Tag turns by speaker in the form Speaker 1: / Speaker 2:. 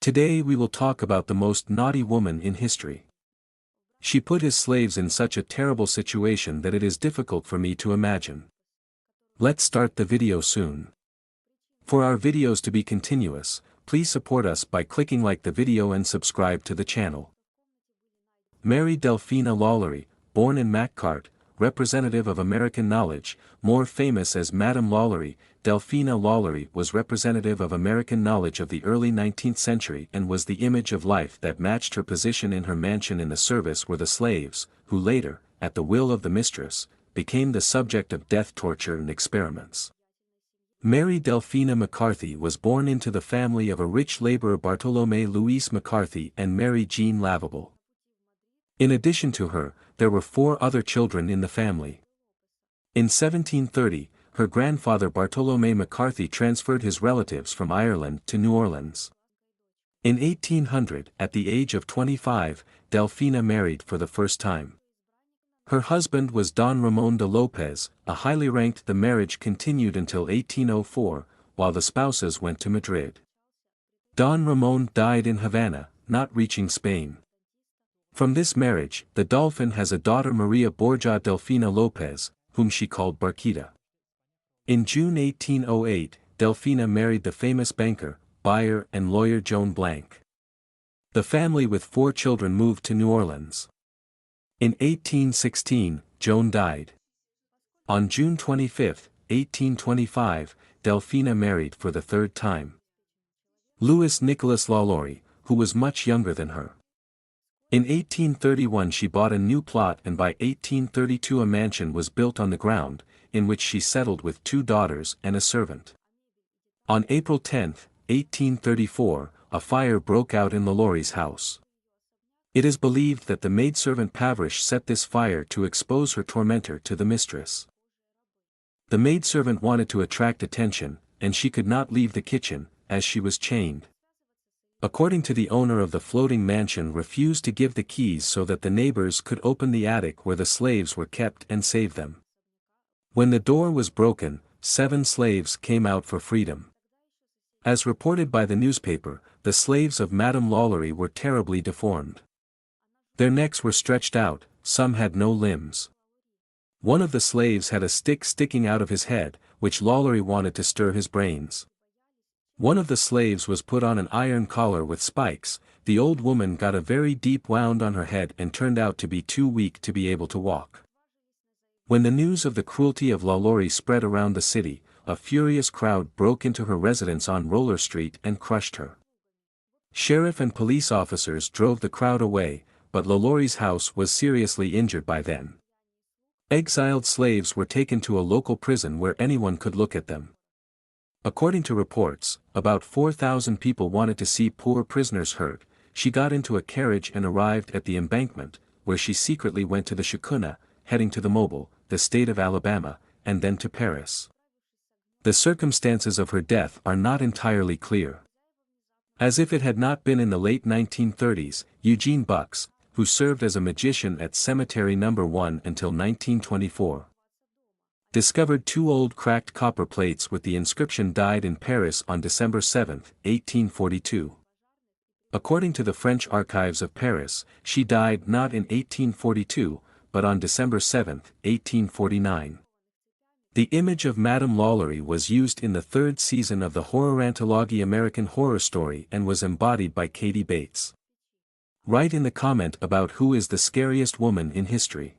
Speaker 1: Today we will talk about the most naughty woman in history. She put his slaves in such a terrible situation that it is difficult for me to imagine. Let's start the video soon. For our videos to be continuous, please support us by clicking like the video and subscribe to the channel. Mary Delphine LaLaurie, born in Macquart, representative of American knowledge, more famous as Madame LaLaurie. Delphine LaLaurie was representative of American knowledge of the early 19th century and was the image of life that matched her position in her mansion. In the service were the slaves, who later, at the will of the mistress, became the subject of death torture and experiments. Mary Delphine McCarthy was born into the family of a rich laborer Bartolome Louis McCarthy and Mary Jean Lavable. In addition to her, there were 4 other children in the family. In 1730, her grandfather Bartolome McCarthy transferred his relatives from Ireland to New Orleans. In 1800, at the age of 25, Delphine married for the first time. Her husband was Don Ramon de Lopez, a highly ranked. The marriage continued until 1804, while the spouses went to Madrid. Don Ramon died in Havana, not reaching Spain. From this marriage, the Dolphin has a daughter Maria Borja Delfina Lopez, whom she called Barquita. In June 1808, Delphine married the famous banker, buyer and lawyer Joan Blanc. The family with 4 children moved to New Orleans. In 1816, Joan died. On June 25, 1825, Delphine married for the 3rd time Louis Nicholas LaLaurie, who was much younger than her. In 1831 she bought a new plot, and by 1832 a mansion was built on the ground, in which she settled with 2 daughters and a servant. On April 10, 1834, a fire broke out in LaLaurie's house. It is believed that the maidservant Pavrish set this fire to expose her tormentor to the mistress. The maidservant wanted to attract attention, and she could not leave the kitchen, as she was chained. According to the owner of the floating mansion, refused to give the keys so that the neighbors could open the attic where the slaves were kept and save them. When the door was broken, 7 slaves came out for freedom. As reported by the newspaper, the slaves of Madame LaLaurie were terribly deformed. Their necks were stretched out, some had no limbs. One of the slaves had a stick sticking out of his head, which LaLaurie wanted to stir his brains. One of the slaves was put on an iron collar with spikes. The old woman got a very deep wound on her head and turned out to be too weak to be able to walk. When the news of the cruelty of LaLaurie spread around the city, a furious crowd broke into her residence on Roller Street and crushed her. Sheriff and police officers drove the crowd away, but LaLaurie's house was seriously injured by then. Exiled slaves were taken to a local prison where anyone could look at them. According to reports, about 4,000 people wanted to see poor prisoners hurt. She got into a carriage and arrived at the embankment, where she secretly went to the Shakuna, heading to the Mobile, the state of Alabama, and then to Paris. The circumstances of her death are not entirely clear. As if it had not been in the late 1930s, Eugene Bucks, who served as a magician at Cemetery No. 1 until 1924, discovered 2 old cracked copper plates with the inscription "Died in Paris on December 7, 1842. According to the French archives of Paris, she died not in 1842, but on December 7, 1849. The image of Madame LaLaurie was used in the 3rd season of the horror anthology American Horror Story and was embodied by Katie Bates. Write in the comment about who is the scariest woman in history.